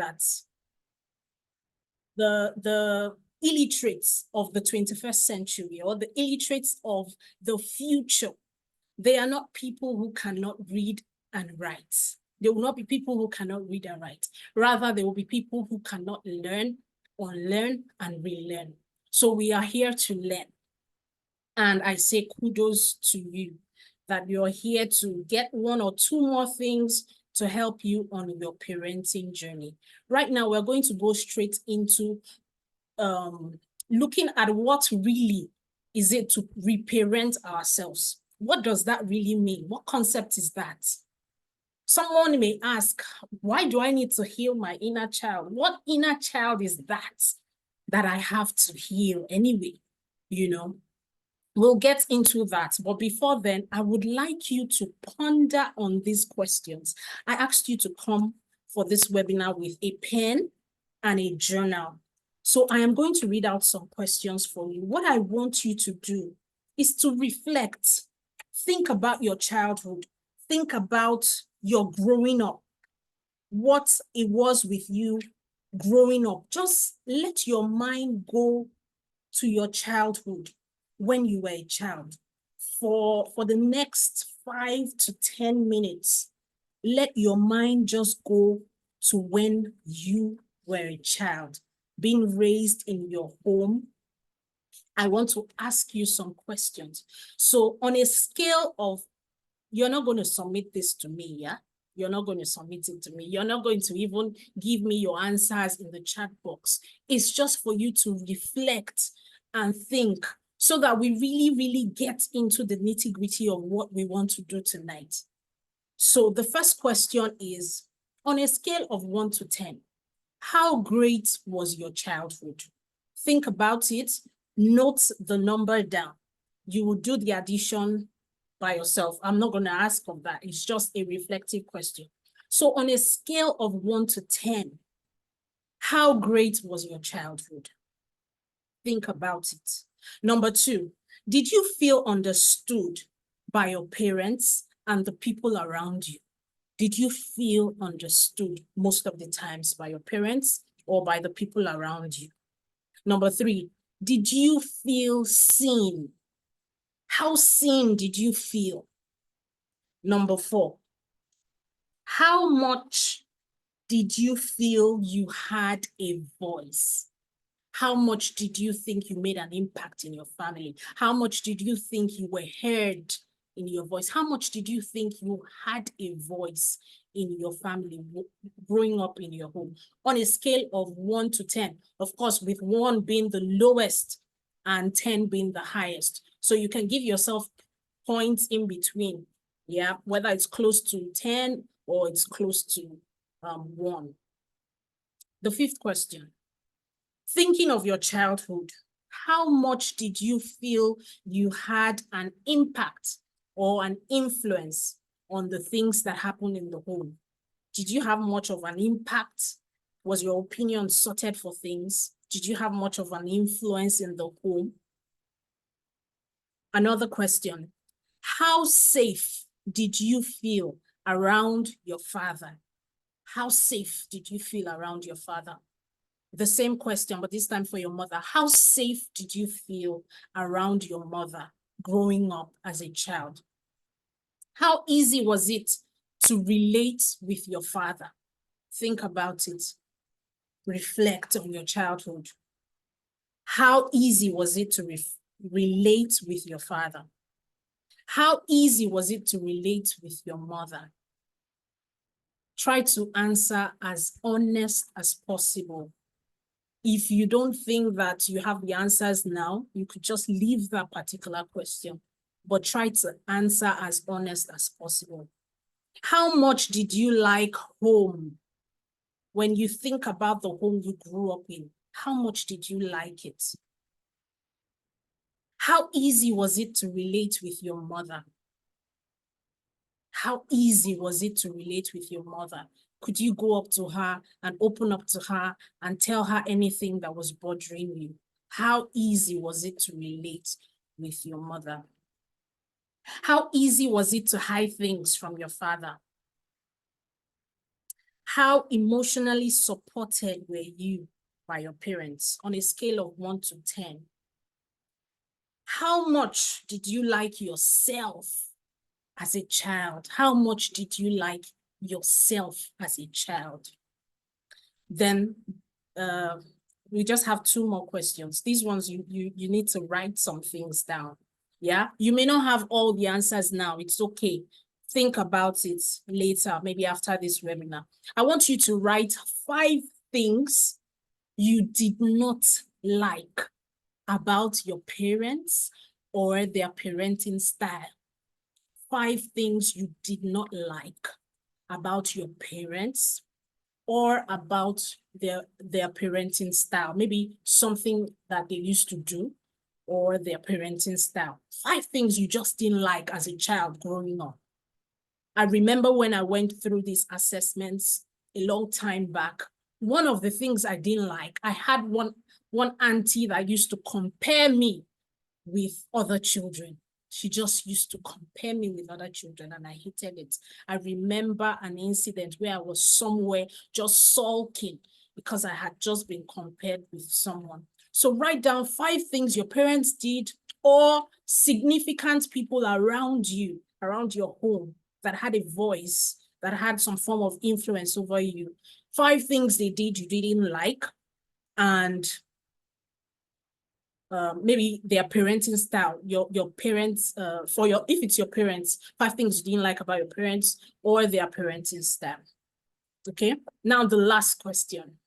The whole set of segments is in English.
that the illiterates of the 21st century, or the illiterates of the future, they are not people who cannot read and write. They will not be people who cannot read and write. Rather, they will be people who cannot learn, unlearn, and relearn. So we are here to learn. And I say kudos to you that you're here to get one or two more things to help you on your parenting journey. Right now, we're going to go straight into looking at what really is it to reparent ourselves. What does that really mean? What concept is that? Someone may ask, why do I need to heal my inner child? What inner child is that I have to heal anyway? You know, we'll get into that. But before then, I would like you to ponder on these questions. I asked you to come for this webinar with a pen and a journal. So I am going to read out some questions for you. What I want you to do is to reflect. Think about your childhood. Think about your growing up. What it was with you growing up. Just let your mind go to your childhood when you were a child. For the next 5 to 10 minutes, let your mind just go to when you were a child, being raised in your home. I want to ask you some questions. So on a scale of, you're not going to submit this to me, yeah? You're not going to submit it to me. You're not going to even give me your answers in the chat box. It's just for you to reflect and think so that we really, really get into the nitty-gritty of what we want to do tonight. So the first question is, on a scale of 1 to 10, how great was your childhood? Think about it. Note the number down. You will do the addition by yourself. I'm not going to ask of that. It's just a reflective question. So on a scale of 1 to 10, how great was your childhood? Think about it. Number 2, did you feel understood by your parents and the people around you? Did you feel understood most of the times by your parents or by the people around you? Number 3, did you feel seen? How seen did you feel? Number 4, how much did you feel you had a voice? How much did you think you made an impact in your family? How much did you think you were heard in your voice? How much did you think you had a voice in your family growing up in your home? On a scale of 1 to 10, of course, with 1 being the lowest and 10 being the highest. So you can give yourself points in between, yeah, whether it's close to 10 or it's close to 1. The 5th question. Thinking of your childhood, how much did you feel you had an impact or an influence on the things that happened in the home? Did you have much of an impact? Was your opinion sorted for things? Did you have much of an influence in the home? Another question, how safe did you feel around your father? How safe did you feel around your father? The same question, but this time for your mother. How safe did you feel around your mother growing up as a child? How easy was it to relate with your father? Think about it. Reflect on your childhood. How easy was it to relate with your father? How easy was it to relate with your mother? Try to answer as honest as possible. If you don't think that you have the answers now, you could just leave that particular question, but try to answer as honest as possible. How much did you like home? When you think about the home you grew up in, how much did you like it? How easy was it to relate with your mother? How easy was it to relate with your mother? Could you go up to her and open up to her and tell her anything that was bothering you? How easy was it to relate with your mother? How easy was it to hide things from your father? How emotionally supported were you by your parents on a scale of 1 to 10? How much did you like yourself as a child? How much did you like yourself as a child? Then we just have 2 more questions. These ones you need to write some things down. Yeah, you may not have all the answers now. It's okay. Think about it later, maybe after this webinar. I want you to write 5 things you did not like about your parents or their parenting style. 5 things you did not like about your parents or about their parenting style. Maybe something that they used to do or their parenting style. 5 things you just didn't like as a child growing up. I remember when I went through these assessments a long time back, one of the things I didn't like, I had one auntie that used to compare me with other children. She just used to compare me with other children and I hated it. I remember an incident where I was somewhere just sulking because I had just been compared with someone. So write down 5 things your parents did or significant people around you, around your home, that had a voice, that had some form of influence over you. 5 things they did you didn't like, and maybe their parenting style, your parents, if it's your parents, 5 things you didn't like about your parents or their parenting style. Okay, now the last question.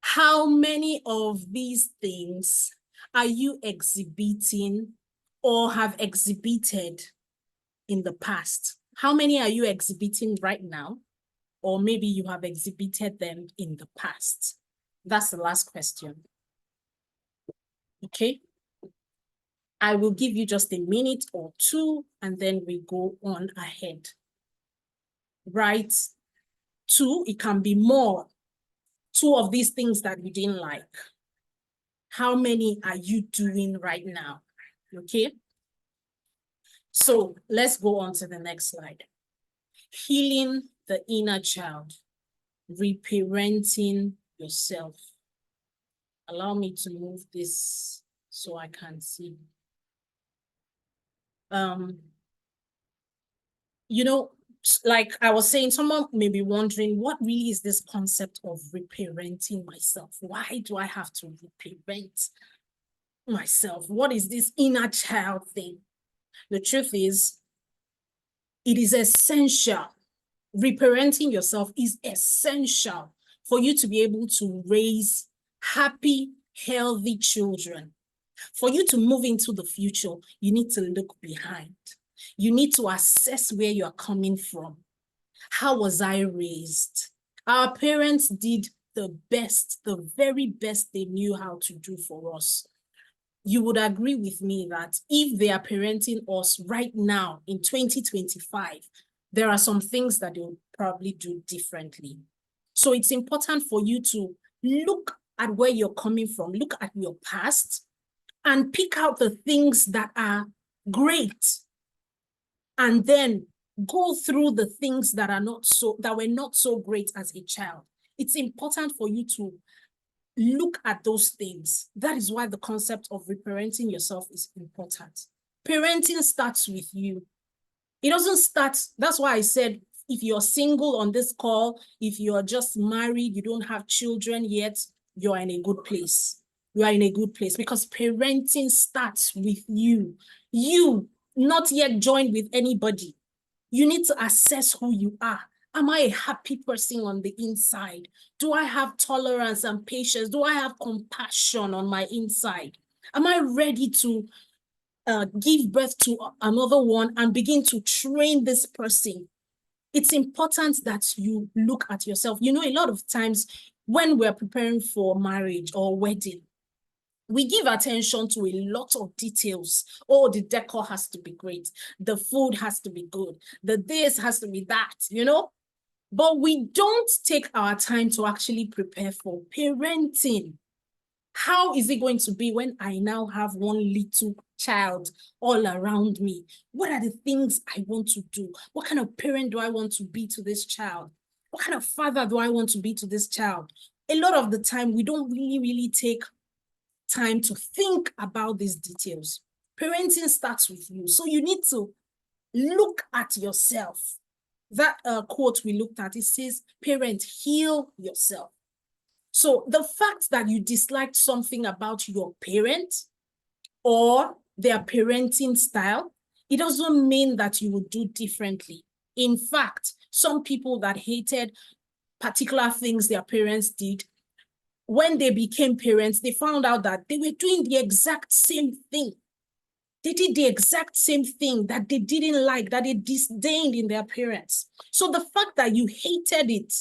How many of these things are you exhibiting or have exhibited in the past? How many are you exhibiting right now? Or maybe you have exhibited them in the past? That's the last question. Okay. I will give you just a minute or 2, and then we go on ahead. Write 2, it can be more. 2 of these things that you didn't like. How many are you doing right now? Okay. So let's go on to the next slide. Healing the inner child, reparenting yourself. Allow me to move this so I can see. You know, like I was saying, someone may be wondering, what really is this concept of reparenting myself? Why do I have to reparent myself? What is this inner child thing? The truth is, it is essential. Reparenting yourself is essential for you to be able to raise happy, healthy children. For you to move into the future, you need to look behind. You need to assess where you are coming from. How was I raised? Our parents did the best, the very best they knew how to do for us. You would agree with me that if they are parenting us right now in 2025, there are some things that they'll probably do differently. So it's important for you to look at where you're coming from, look at your past, and pick out the things that are great, and then go through the things that were not so great as a child. It's important for you to look at those things. That is why the concept of reparenting yourself is important. Parenting starts with you. It doesn't start, that's why I said, if you're single on this call, if you're just married, you don't have children yet, you're in a good place. You are in a good place because parenting starts with you. You, not yet joined with anybody. You need to assess who you are. Am I a happy person on the inside? Do I have tolerance and patience? Do I have compassion on my inside? Am I ready to give birth to another one and begin to train this person? It's important that you look at yourself. You know, a lot of times when we're preparing for marriage or wedding, we give attention to a lot of details. Oh, the decor has to be great. The food has to be good. The this has to be that, you know? But we don't take our time to actually prepare for parenting. How is it going to be when I now have one little child all around me? What are the things I want to do? What kind of parent do I want to be to this child? what kind of father do I want to be to this child? A lot of the time, we don't really take time to think about these details. Parenting starts with you. So you need to look at yourself. That quote we looked at, it says, parent, heal yourself. So the fact that you disliked something about your parent or their parenting style, it doesn't mean that you would do differently. In fact, some people that hated particular things their parents did, when they became parents, they found out that they were doing the exact same thing. They did the exact same thing that they didn't like, that they disdained in their parents. So the fact that you hated it,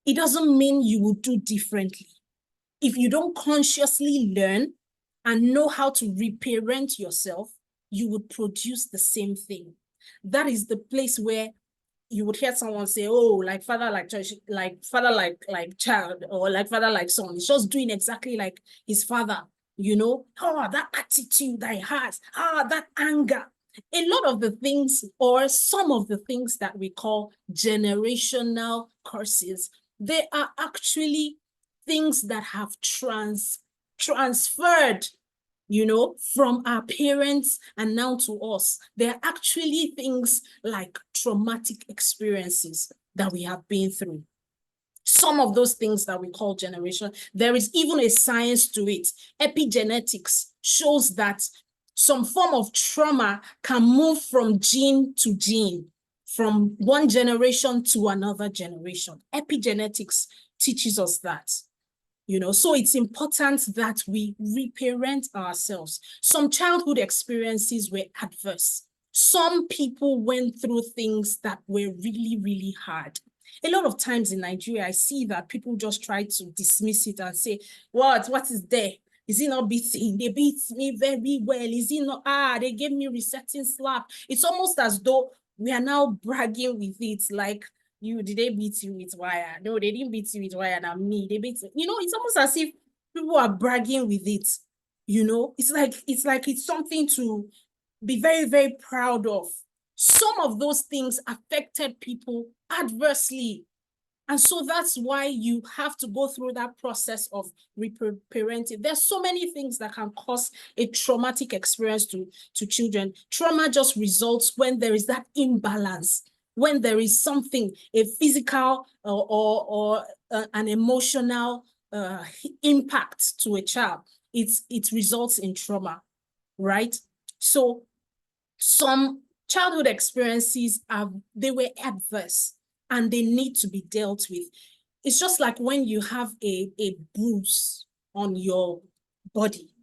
it doesn't mean you will do differently. If you don't consciously learn and know how to reparent yourself, you would produce the same thing. That is the place where you would hear someone say, oh, like father, like church, like father, like child, or like father, like son. He's just doing exactly like his father, you know? Oh, that attitude that he has, that anger. A lot of the things, or some of the things that we call generational curses, they are actually things that have transferred, you know, from our parents and now to us. They're actually things like traumatic experiences that we have been through. Some of those things that we call generation, there is even a science to it. Epigenetics shows that some form of trauma can move from gene to gene, from one generation to another generation. Epigenetics teaches us that. You know, so it's important that we reparent ourselves. Some childhood experiences were adverse. Some people went through things that were really hard. A lot of times in Nigeria, I see that people just try to dismiss it and say, what is there? Is it not beating? They beat me very well. Is it not? They gave me resetting slap. It's almost as though we are now bragging with it, like, did they beat you with wire? No, they didn't beat you with wire. Now me, they beat you. You know, it's almost as if people are bragging with it. You know, it's like it's something to be very proud of. Some of those things affected people adversely. And so that's why you have to go through that process of reparenting. There's so many things that can cause a traumatic experience to children. Trauma just results when there is that imbalance, when there is something, a physical or an emotional impact to a child. It results in trauma, right? So some childhood experiences they were adverse and they need to be dealt with. It's just like when you have a bruise on your body,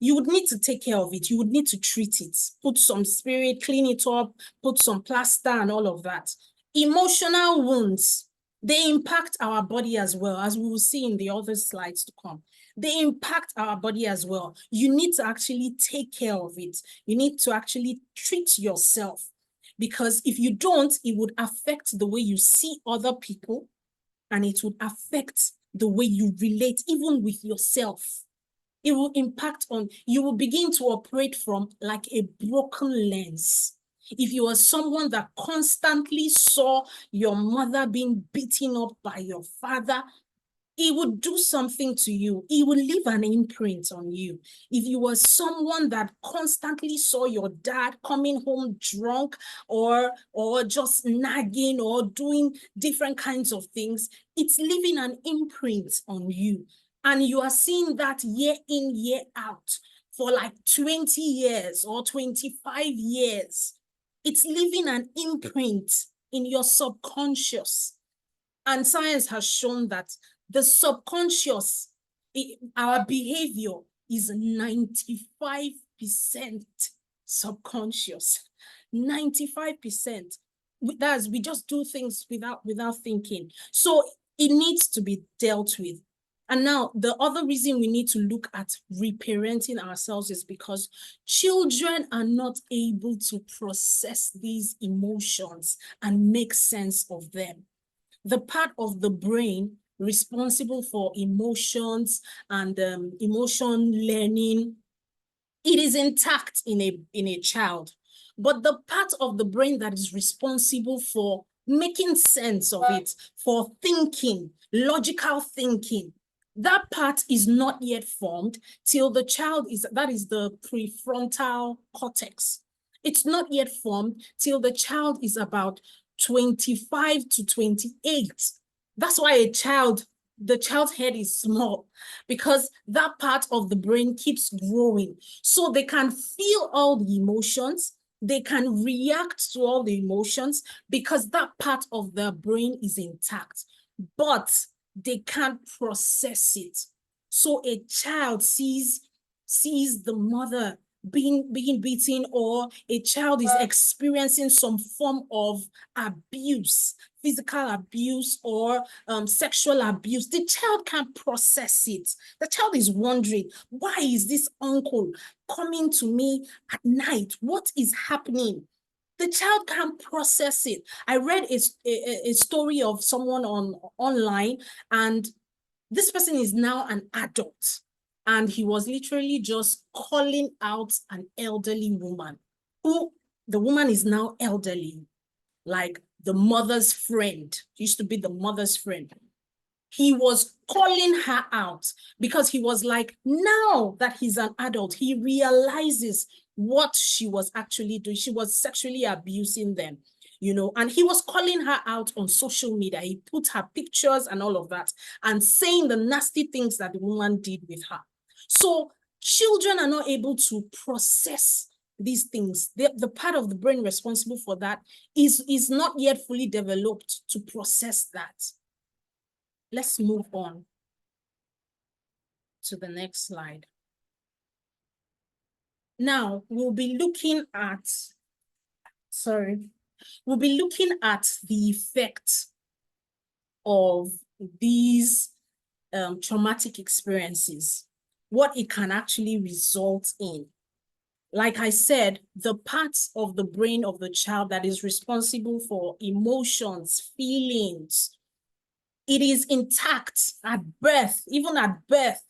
you would need to take care of it. You would need to treat it, put some spirit, clean it up, put some plaster and all of that. Emotional wounds, they impact our body as well, as we will see in the other slides to come. They impact our body as well. You need to actually take care of it. You need to actually treat yourself, because if you don't, it would affect the way you see other people, and it would affect the way you relate even with yourself. It will impact on, you will begin to operate from like a broken lens. If you are someone that constantly saw your mother being beaten up by your father, it would do something to you. It will leave an imprint on you. If you were someone that constantly saw your dad coming home drunk or just nagging or doing different kinds of things, it's leaving an imprint on you. And you are seeing that year in, year out for like 20 years or 25 years. It's leaving an imprint in your subconscious. And science has shown that the subconscious, our behavior is 95% subconscious. 95%. That's, we just do things without thinking. So it needs to be dealt with. And now the other reason we need to look at reparenting ourselves is because children are not able to process these emotions and make sense of them. The part of the brain responsible for emotions and emotion learning, it is intact in a child. But the part of the brain that is responsible for making sense of it, for thinking, logical thinking. That part is not yet formed till the child is, that is the prefrontal cortex. It's not yet formed till the child is about 25 to 28. That's why the child's head is small, because that part of the brain keeps growing. So they can feel all the emotions, they can react to all the emotions because that part of their brain is intact, but they can't process it. So a child sees the mother being beaten, or a child is experiencing some form of abuse, physical abuse or sexual abuse. The child can't process it. The child is wondering, why is this uncle coming to me at night? What is happening? The child can't process it. I read a story of someone online, and this person is now an adult, and he was literally just calling out an elderly woman who, the woman is now elderly, like the mother's friend, used to be the mother's friend. He was calling her out because he was like, now that he's an adult, he realizes what she was actually doing. She was sexually abusing them, and he was calling her out on social media. He put her pictures and all of that, and saying the nasty things that the woman did with her. So children are not able to process these things. The part of the brain responsible for that is not yet fully developed to process that. Let's move on to the next slide. Now, we'll be looking at the effect of these traumatic experiences, what it can actually result in. Like I said, the parts of the brain of the child that is responsible for emotions, feelings, it is intact at birth. Even at birth,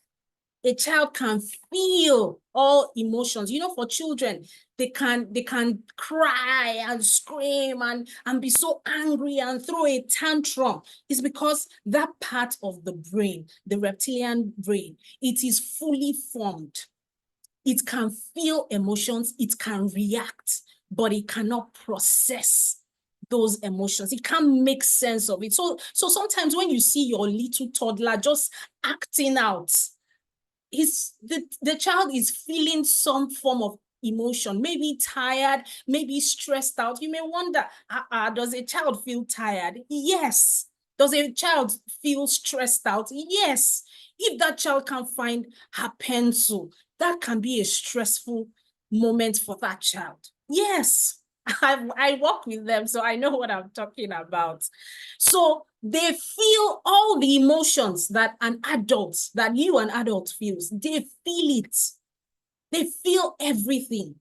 a child can feel all emotions. For children, they can cry and scream and be so angry and throw a tantrum. It's because that part of the brain, the reptilian brain, it is fully formed. It can feel emotions, it can react, but it cannot process those emotions. It can't make sense of it. So sometimes when you see your little toddler just acting out, the child is feeling some form of emotion, maybe tired, maybe stressed out. You may wonder, does a child feel tired? Yes. Does a child feel stressed out? Yes. If that child can't find her pencil, that can be a stressful moment for that child. Yes. I work with them, so I know what I'm talking about. So they feel all the emotions that an adult feels. They feel it. They feel everything,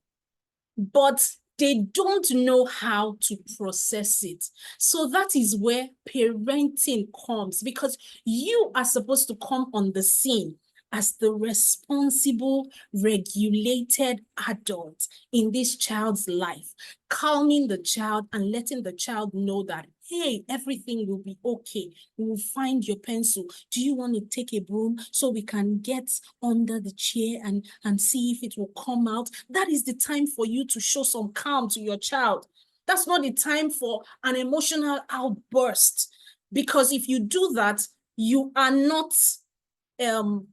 but they don't know how to process it. So that is where parenting comes, because you are supposed to come on the scene as the responsible, regulated adult in this child's life, calming the child and letting the child know that, hey, everything will be okay. We will find your pencil. Do you want to take a broom so we can get under the chair and see if it will come out? That is the time for you to show some calm to your child. That's not the time for an emotional outburst, because if you do that, you are not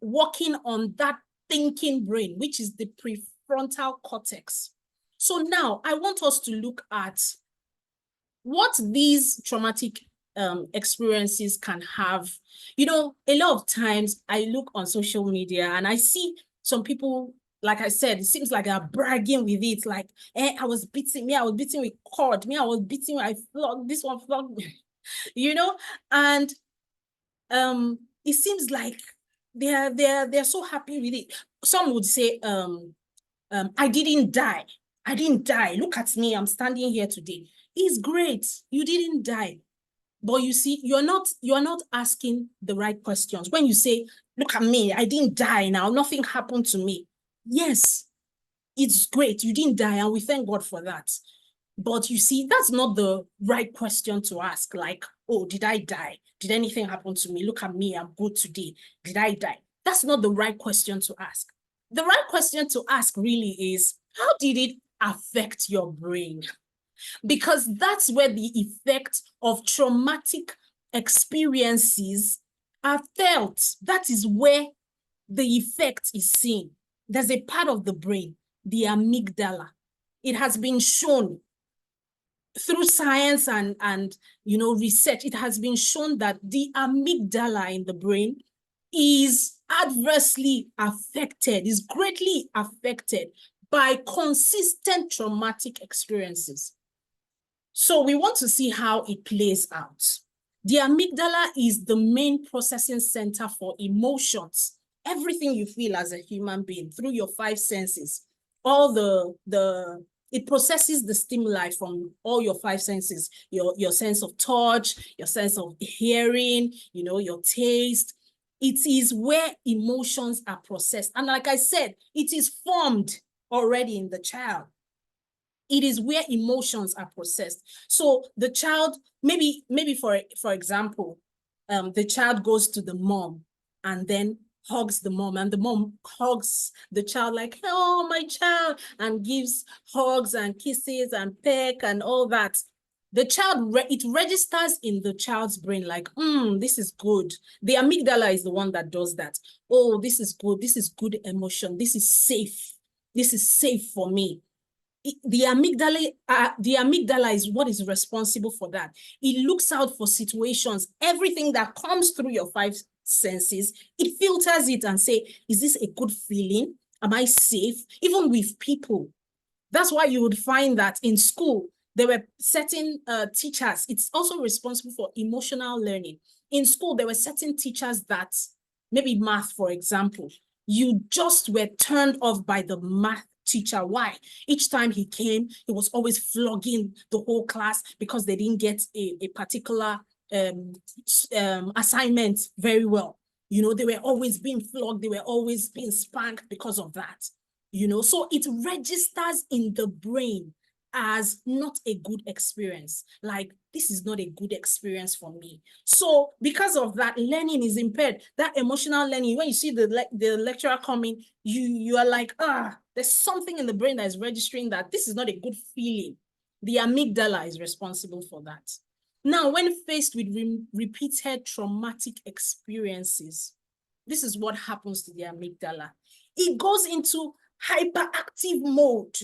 working on that thinking brain, which is the prefrontal cortex. So now I want us to look at what these traumatic experiences can have. A lot of times I look on social media and I see some people, like I said, it seems like they're bragging with it, like, I was beating with cord, I was beating, I flogged, this one flogged me, and it seems like they're so happy with it. Some would say, I didn't die. Look at me, I'm standing here today. It's great, you didn't die. But you see, you're not asking the right questions. When you say, look at me, I didn't die now, nothing happened to me. Yes, it's great, you didn't die, and we thank God for that. But you see, that's not the right question to ask. Like, oh, did I die? Did anything happen to me? Look at me, I'm good today. Did I die? That's not the right question to ask. The right question to ask really is, how did it affect your brain? Because that's where the effect of traumatic experiences are felt. That is where the effect is seen. There's a part of the brain, the amygdala. It has been shown through science and research, it has been shown that the amygdala in the brain is adversely affected, is greatly affected by consistent traumatic experiences. So we want to see how it plays out. The amygdala is the main processing center for emotions. Everything you feel as a human being through your five senses, it processes the stimuli from all your five senses, your sense of touch, your sense of hearing, your taste. It is where emotions are processed. And like I said, it is formed already in the child. It is where emotions are processed. So the child, maybe for example, the child goes to the mom and then hugs the mom, and the mom hugs the child like, oh, my child, and gives hugs and kisses and peck and all that. The child, it registers in the child's brain like, this is good. The amygdala is the one that does that. Oh, this is good. This is good emotion. This is safe. This is safe for me. The amygdala is what is responsible for that. It looks out for situations. Everything that comes through your five senses, it filters it and say, is this a good feeling? Am I safe? Even with people. That's why you would find that in school, there were certain teachers. It's also responsible for emotional learning. In school, there were certain teachers that, maybe math, for example, you just were turned off by the math teacher. Why? Each time he came, he was always flogging the whole class because they didn't get a particular assignment very well. They were always being flogged. They were always being spanked because of that. So it registers in the brain as not a good experience. Like, this is not a good experience for me. So because of that, learning is impaired. That emotional learning, when you see the lecturer coming, you are like, there's something in the brain that is registering that this is not a good feeling. The amygdala is responsible for that. Now, when faced with repeated traumatic experiences, this is what happens to the amygdala. It goes into hyperactive mode.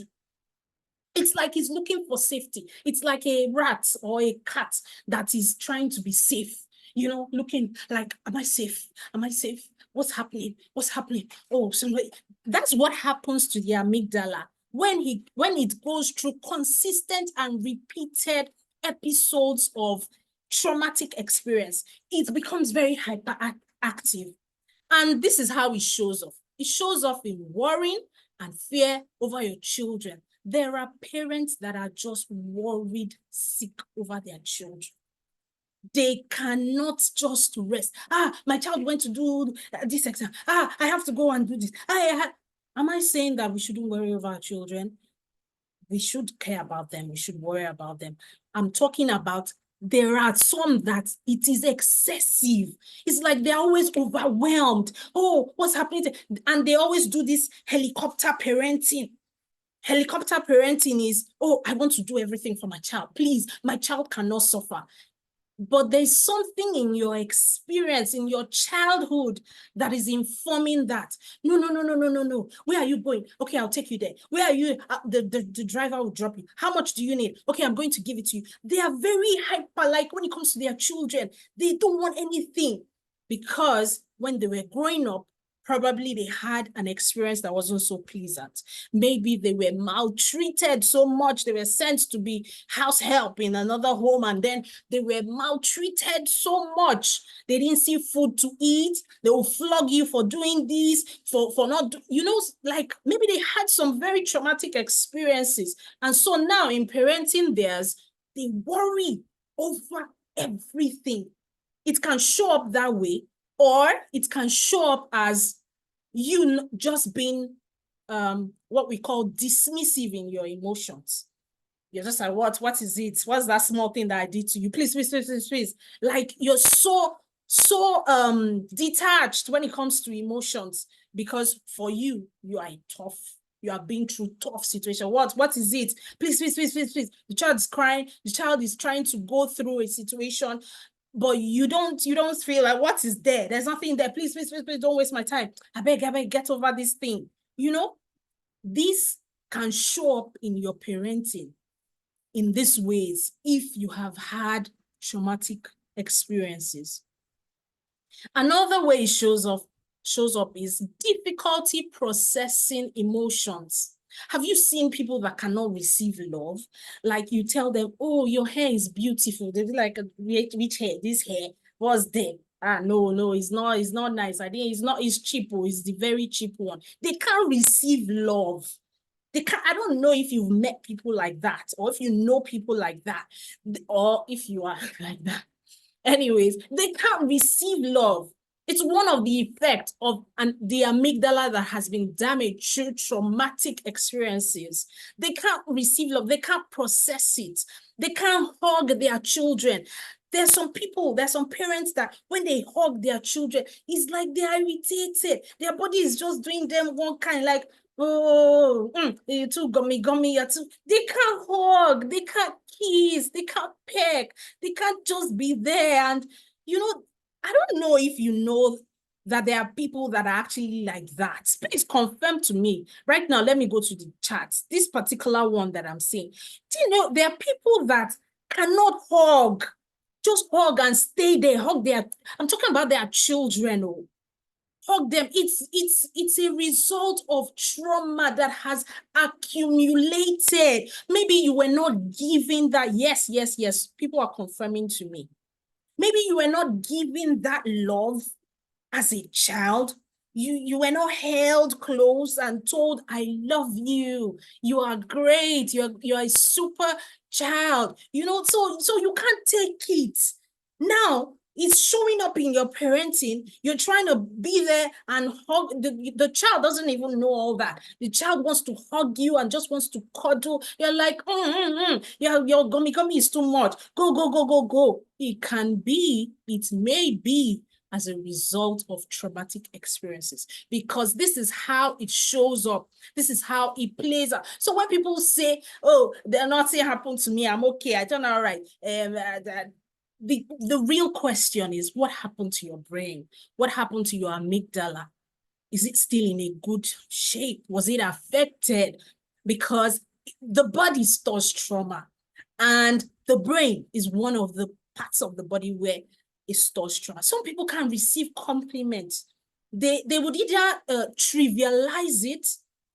It's like it's looking for safety. It's like a rat or a cat that is trying to be safe, looking like, am I safe? Am I safe? What's happening? What's happening? Oh, somebody. That's what happens to the amygdala when it goes through consistent and repeated episodes of traumatic experience. It becomes very hyperactive. And this is how it shows off. It shows off in worrying and fear over your children. There are parents that are just worried sick over their children. They cannot just rest. My child went to do this exam. I have to go and do this. Am I saying that we shouldn't worry over our children? We should care about them. We should worry about them. I'm talking about there are some that it is excessive. It's like they're always overwhelmed. Oh, what's happening? And they always do this helicopter parenting. Helicopter parenting is, oh, I want to do everything for my child. Please, my child cannot suffer. But there's something in your experience, in your childhood, that is informing that. No. Where are you going? Okay, I'll take you there. Where are you? The driver will drop you. How much do you need? Okay, I'm going to give it to you. They are very hyper, like when it comes to their children. They don't want anything. Because when they were growing up, probably they had an experience that wasn't so pleasant. Maybe they were maltreated so much. They were sent to be house help in another home, and then they were maltreated so much. They didn't see food to eat. They will flog you for doing this, for not, like maybe they had some very traumatic experiences. And so now in parenting theirs, they worry over everything. It can show up that way, or it can show up as you just being what we call dismissive in your emotions. You're just like, what is it? What's that small thing that I did to you? Please, please, please, please, please. Like you're so detached when it comes to emotions, because for you are tough. You are being through tough situation. What is it? Please, please, please, please, please. The child is crying. The child is trying to go through a situation, but you don't feel like, what is there? There's nothing there. Please, please, please, please, don't waste my time. I beg, get over this thing. This can show up in your parenting in these ways if you have had traumatic experiences. Another way it shows up is difficulty processing emotions. Have you seen people that cannot receive love? Like you tell them, oh, your hair is beautiful. They'll be like, which hair? This hair? What's there? No, it's not nice. I think it's cheap. It's the very cheap one. They can't receive love. I don't know if you've met people like that, or if you know people like that, or if you are like that. Anyways, they can't receive love. It's one of the effects of the amygdala that has been damaged through traumatic experiences. They can't receive love. They can't process it. They can't hug their children. There's some parents that when they hug their children, it's like they are irritated. Their body is just doing them one kind, like, oh, you too gummy, you're too. They can't hug, they can't kiss, they can't peck, they can't just be there. And I don't know if you know that there are people that are actually like that. Please confirm to me right now. Let me go to the charts. This particular one that I'm seeing. Do you know there are people that cannot hug, just hug and stay there, hug I'm talking about their children. Hug them. It's a result of trauma that has accumulated. Maybe you were not given that. Yes. People are confirming to me. Maybe you were not given that love as a child. You were not held close and told, I love you. You are great. You're a super child. So you can't take it. Now, it's showing up in your parenting. You're trying to be there and hug. The child doesn't even know all that. The child wants to hug you and just wants to cuddle. You're like, your gummy is too much. Go. It may be as a result of traumatic experiences, because this is how it shows up. This is how it plays out. So when people say, oh, nothing happened to me, I'm okay, I turned out all right. The real question is, what happened to your brain? What happened to your amygdala? Is it still in a good shape? Was it affected? Because the body stores trauma, and the brain is one of the parts of the body where it stores trauma. Some people can't receive compliments. They would either trivialize it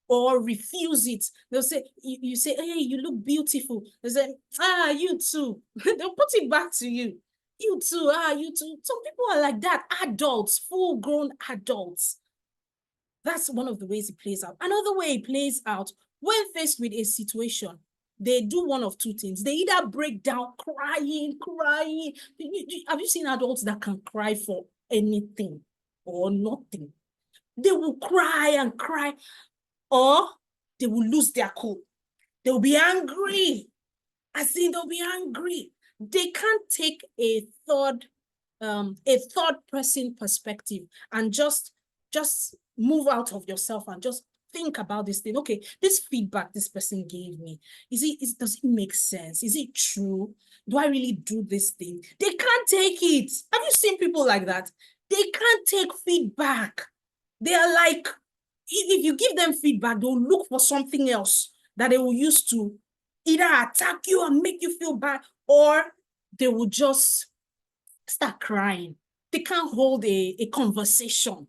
or refuse it. They'll say, you say, hey, you look beautiful. They say, you too. They'll put it back to you. You too, you too. Some people are like that. Adults, full-grown adults. That's one of the ways it plays out. Another way it plays out, when faced with a situation, they do one of two things. They either break down crying. Have you seen adults that can cry for anything or nothing? They will cry and cry, or they will lose their cool. They'll be angry. They'll be angry. They can't take a third person perspective and just move out of yourself and just think about this thing. Okay, this feedback this person gave me, does it make sense? Is it true? Do I really do this thing? They can't take it. Have you seen people like that? They can't take feedback. They are like, if you give them feedback, they'll look for something else that they will use to either attack you and make you feel bad, or they will just start crying. They can't hold a conversation,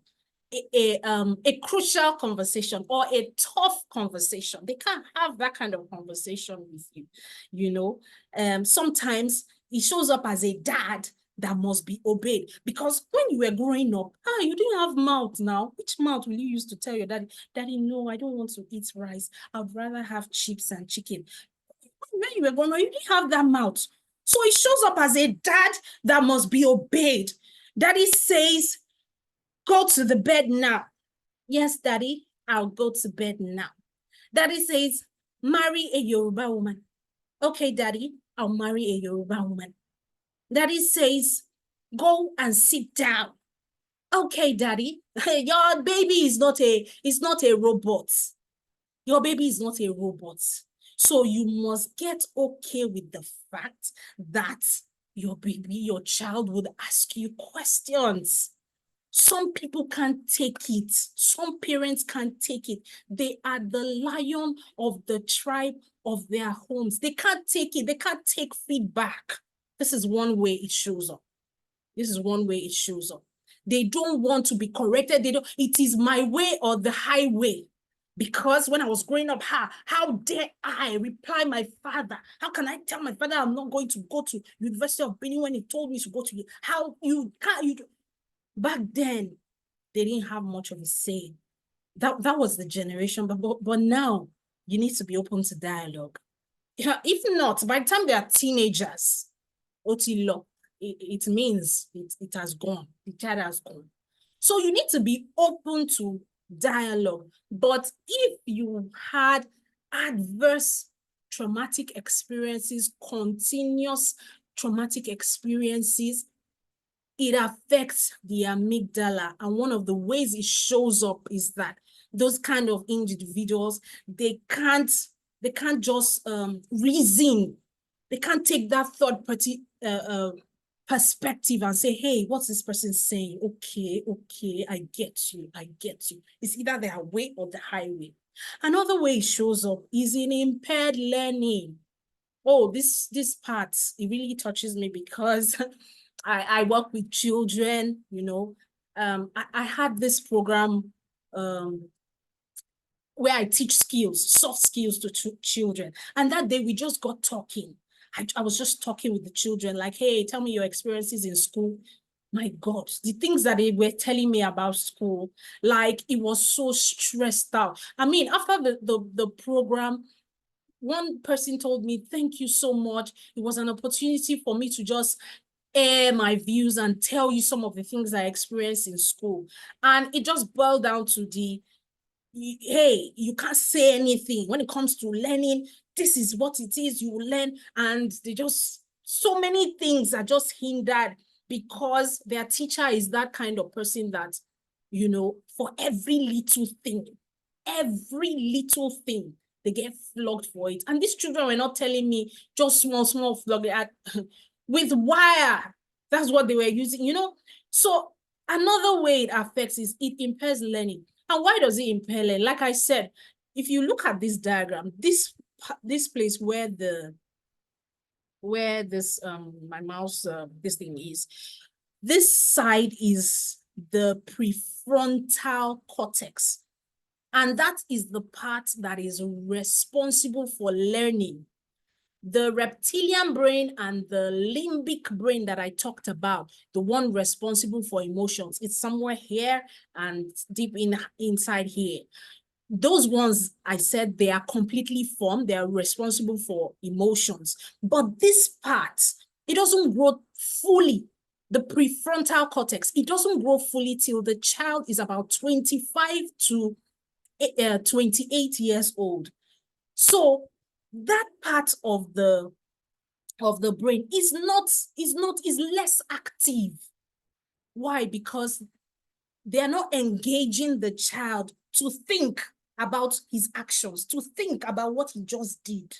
a crucial conversation or a tough conversation. They can't have that kind of conversation with you. Sometimes it shows up as a dad that must be obeyed, because when you were growing up, you didn't have mouth. Now, which mouth will you use to tell your daddy, no, I don't want to eat rice, I'd rather have chips and chicken? When you were growing up, you didn't have that mouth. So it shows up as a dad that must be obeyed. Daddy says, go to the bed now. Yes, daddy, I'll go to bed now. Daddy says, marry a Yoruba woman. okay, daddy, I'll marry a Yoruba woman. Daddy says, go and sit down. Okay, daddy, your baby is not a robot. Your baby is not a robot. So you must get okay with the fact that your baby, your child would ask you questions. Some people can't take it. Some parents can't take it. They are the lion of the tribe of their homes. They can't take it. They can't take feedback. This is one way it shows up. This is one way it shows up. They don't want to be corrected. It is my way or the highway. Because when I was growing up, how dare I reply my father? How can I tell my father I'm not going to go to University of Benin when he told me to go to? How you can't? Back then, they didn't have much of a say. That was the generation, but now you need to be open to dialogue. Yeah, if not, by the time they are teenagers, Otilo, it means it has gone. The child has gone. So you need to be open to dialogue. But if you had adverse traumatic experiences, continuous traumatic experiences, it affects the amygdala. And one of the ways it shows up is that those kind of individuals, they can't just reason. They can't take that third party perspective and say, hey, what's this person saying? Okay, I get you. It's either their way or the highway. Another way it shows up is in impaired learning. Oh, this part, it really touches me because I work with children, you know. I had this program where I teach skills, soft skills to children. And that day we just got talking. I was just talking with the children like, hey, tell me your experiences in school. My God, the things that they were telling me about school, like it was so stressed out. I mean, after the program, one person told me, thank you so much. It was an opportunity for me to just air my views and tell you some of the things I experienced in school. And it just boiled down to hey, you can't say anything when it comes to learning. This is what it is, you will learn. And so many things are just hindered because their teacher is that kind of person that, for every little thing, they get flogged for it. And these children were not telling me just small flog with wire. That's what they were using, So another way it affects is it impairs learning. And why does it impair learning? Like I said, if you look at this diagram, this place where this my mouse this thing is, this side is the prefrontal cortex. And that is the part that is responsible for learning. The reptilian brain and the limbic brain that I talked about, the one responsible for emotions, it's somewhere here and deep inside here. Those ones, I said, they are completely formed. They are responsible for emotions. But this part, it doesn't grow fully. The prefrontal cortex, it doesn't grow fully till the child is about 25 to 28 years old. So that part of the brain is less active. Why? Because they are not engaging the child to think about his actions, to think about what he just did.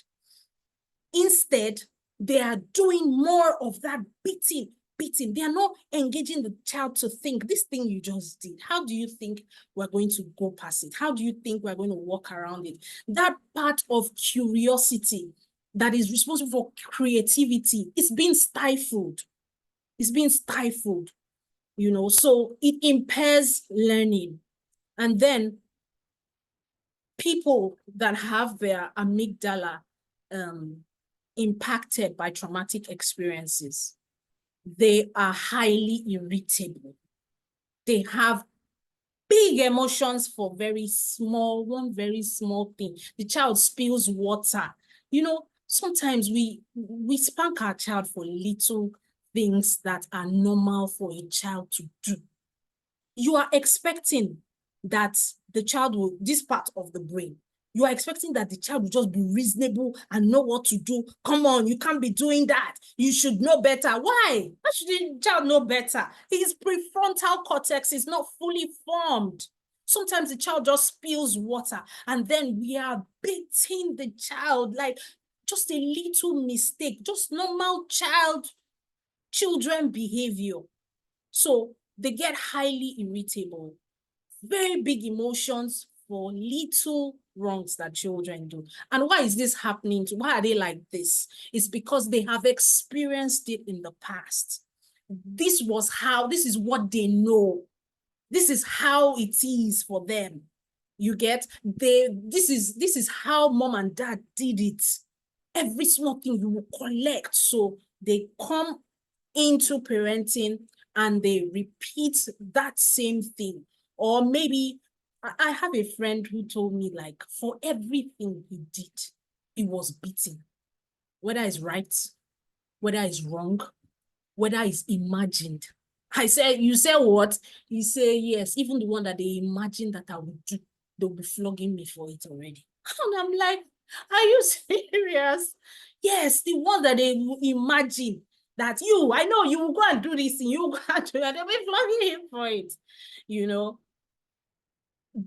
Instead, they are doing more of that beating. They are not engaging the child to think, this thing you just did, how do you think we're going to go past it? How do you think we're going to walk around it? That part of curiosity that is responsible for creativity is being stifled. So it impairs learning. And then people that have their amygdala impacted by traumatic experiences, they are highly irritable. They have big emotions for one very small thing. The child spills water. Sometimes we spank our child for little things that are normal for a child to do. You are expecting that the child will, this part of the brain, You are expecting that the child will just be reasonable and know what to do. Come on, you can't be doing that. You should know better. Why? Why should the child know better? His prefrontal cortex is not fully formed. Sometimes the child just spills water and then we are beating the child like just a little mistake, just normal children behavior. So they get highly irritable, very big emotions for little wrongs that children do. And why is this happening? Why are they like this? It's because they have experienced it in the past. This is what they know. This is how it is for them. You get, this is how mom and dad did it. Every small thing you will collect. So they come into parenting and they repeat that same thing. Or maybe I have a friend who told me, like, for everything he did, he was beaten. Whether it's right, whether it's wrong, whether it's imagined. I said, you say what? He said, yes, even the one that they imagined that I would do, they'll be flogging me for it already. And I'm like, are you serious? Yes, the one that they imagine that I know you will go and do this thing, you will go and do it, they'll be flogging him for it. You know,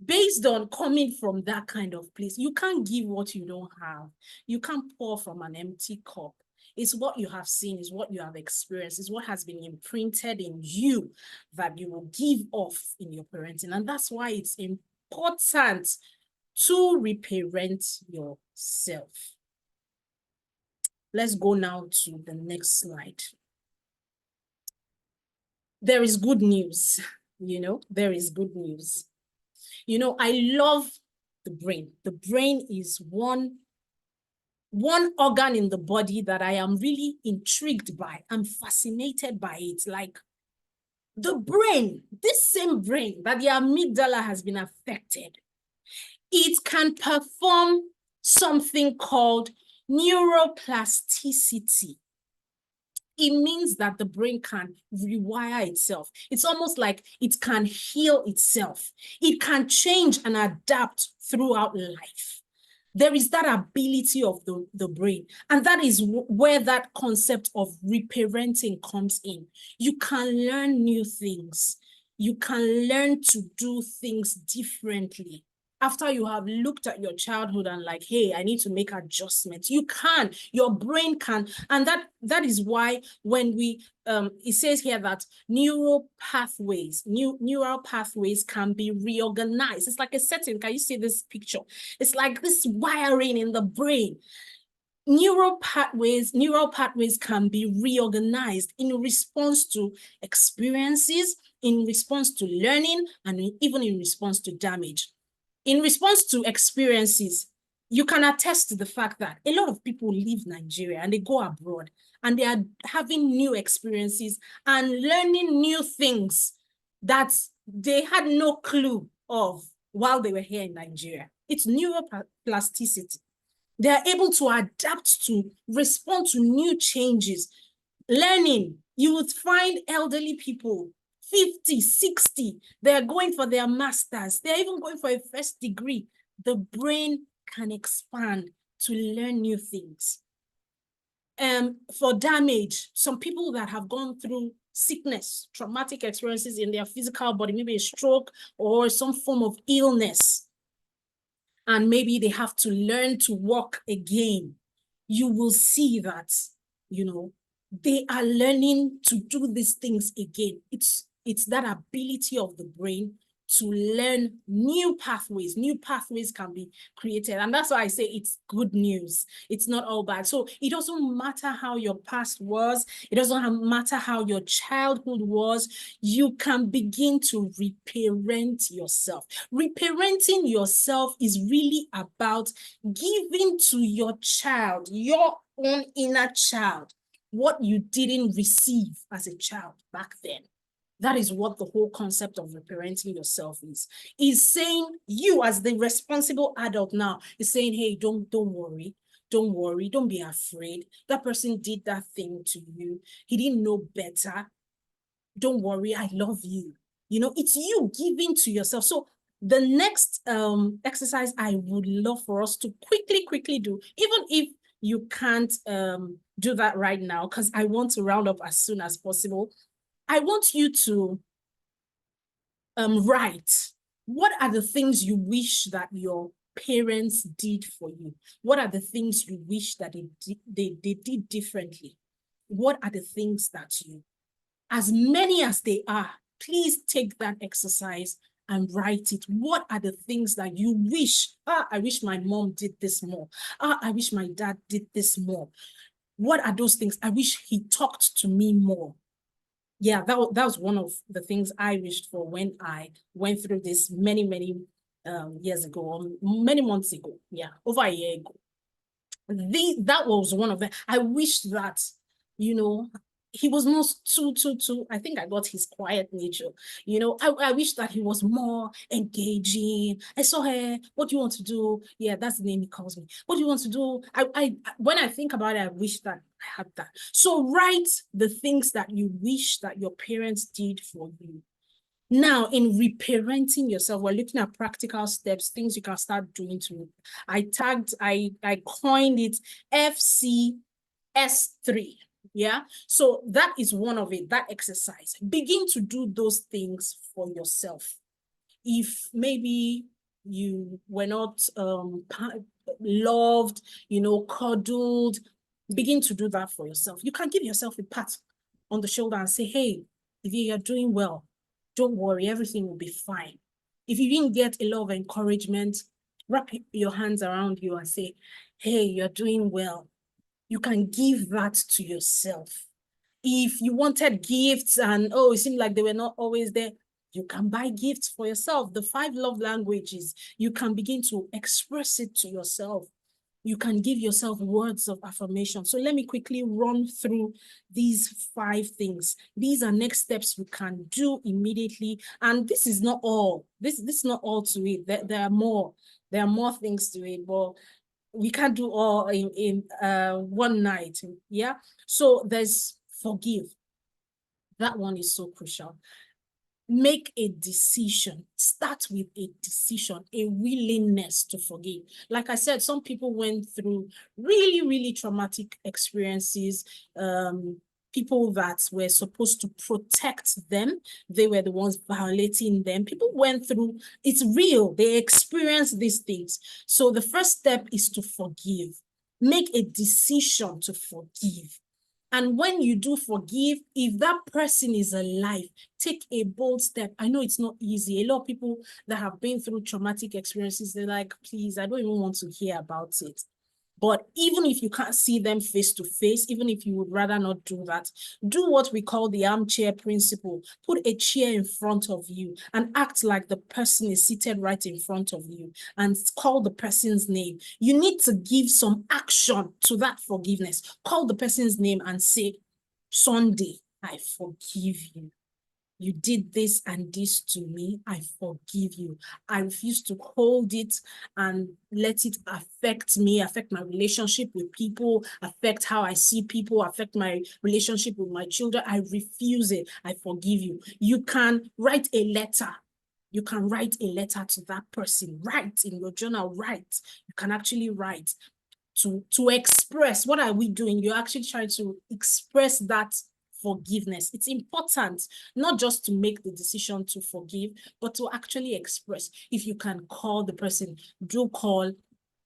based on coming from that kind of place, you can't give what you don't have. You can't pour from an empty cup. It's what you have seen, it's what you have experienced, it's what has been imprinted in you that you will give off in your parenting. And that's why it's important to reparent yourself. Let's go now to the next slide. There is good news, there is good news. I love the brain. The brain is one organ in the body that I am really intrigued by. I'm fascinated by it. Like the brain, this same brain that the amygdala has been affected, it can perform something called neuroplasticity. It means that the brain can rewire itself. It's almost like it can heal itself. It can change and adapt throughout life. There is that ability of the brain. And that is where that concept of reparenting comes in. You can learn new things. You can learn to do things differently. After you have looked at your childhood and like, hey, I need to make adjustments, you can, your brain can. And that is why when it says here that neural pathways can be reorganized. It's like a setting. Can you see this picture? It's like this wiring in the brain. Neural pathways can be reorganized in response to experiences, in response to learning, and even in response to damage. In response to experiences, you can attest to the fact that a lot of people leave Nigeria and they go abroad and they are having new experiences and learning new things that they had no clue of while they were here in Nigeria. It's neuroplasticity. They are able to adapt to, respond to new changes. Learning, you would find elderly people 50, 60, they're going for their masters. They're even going for a first degree. The brain can expand to learn new things. For damage, some people that have gone through sickness, traumatic experiences in their physical body, maybe a stroke or some form of illness, and maybe they have to learn to walk again, you will see that, they are learning to do these things again. It's that ability of the brain to learn new pathways. New pathways can be created. And that's why I say it's good news. It's not all bad. So it doesn't matter how your past was. It doesn't matter how your childhood was. You can begin to reparent yourself. Reparenting yourself is really about giving to your child, your own inner child, what you didn't receive as a child back then. That is what the whole concept of reparenting yourself is saying, you as the responsible adult now is saying, hey, don't worry, don't be afraid. That person did that thing to you. He didn't know better. Don't worry, I love you. It's you giving to yourself. So The next exercise I would love for us to quickly do, even if you can't do that right now, because I want to round up as soon as possible. I want you to write. What are the things you wish that your parents did for you? What are the things you wish that they did differently? What are the things that you, as many as they are, please take that exercise and write it. What are the things that you wish? I wish my mom did this more. I wish my dad did this more. What are those things? I wish he talked to me more. Yeah, that was one of the things I wished for when I went through this many years ago, or many months ago. Yeah, over a year ago. That was one of them. I wish that, you know, he was not too. I think I got his quiet nature. You know, I wish that he was more engaging. I saw her. What do you want to do? Yeah, that's the name he calls me. What do you want to do? When I think about it, I wish that I had that. So write the things that you wish that your parents did for you. Now, in reparenting yourself, we're looking at practical steps, things you can start doing to. I coined it FCS3. Yeah. So that is one of it, that exercise. Begin to do those things for yourself. If maybe you were not loved, cuddled, begin to do that for yourself. You can give yourself a pat on the shoulder and say, hey, if you're doing well, don't worry, everything will be fine. If you didn't get a lot of encouragement, wrap your hands around you and say, hey, you're doing well. You can give that to yourself. If you wanted gifts and, it seemed like they were not always there, you can buy gifts for yourself. The 5 love languages, you can begin to express it to yourself. You can give yourself words of affirmation. So let me quickly run through these 5 things. These are next steps you can do immediately. And this is not all. This is not all to it. There are more. There are more things to it, but we can't do all in one night. Yeah. So there's forgive. That one is so crucial. Make a decision. Start with a decision, a willingness to forgive. Like I said, some people went through really traumatic experiences. People that were supposed to protect them, they were the ones violating them. People went through, it's real. They experienced these things. So the first step is to forgive. Make a decision to forgive. And when you do forgive, if that person is alive, take a bold step. I know it's not easy. A lot of people that have been through traumatic experiences, they're like, please, I don't even want to hear about it. But even if you can't see them face to face, even if you would rather not do that, do what we call the armchair principle. Put a chair in front of you and act like the person is seated right in front of you and call the person's name. You need to give some action to that forgiveness. Call the person's name and say, Sunday, I forgive you. You did this and this to me. I forgive you. I refuse to hold it and let it affect me, affect my relationship with people, affect how I see people, affect my relationship with my children. I refuse it. I forgive you. You can write a letter. You can write a letter to that person. Write in your journal. Write. You can actually write to express. What are we doing? You're actually trying to express that forgiveness. It's important not just to make the decision to forgive, but to actually express. If you can call the person, do call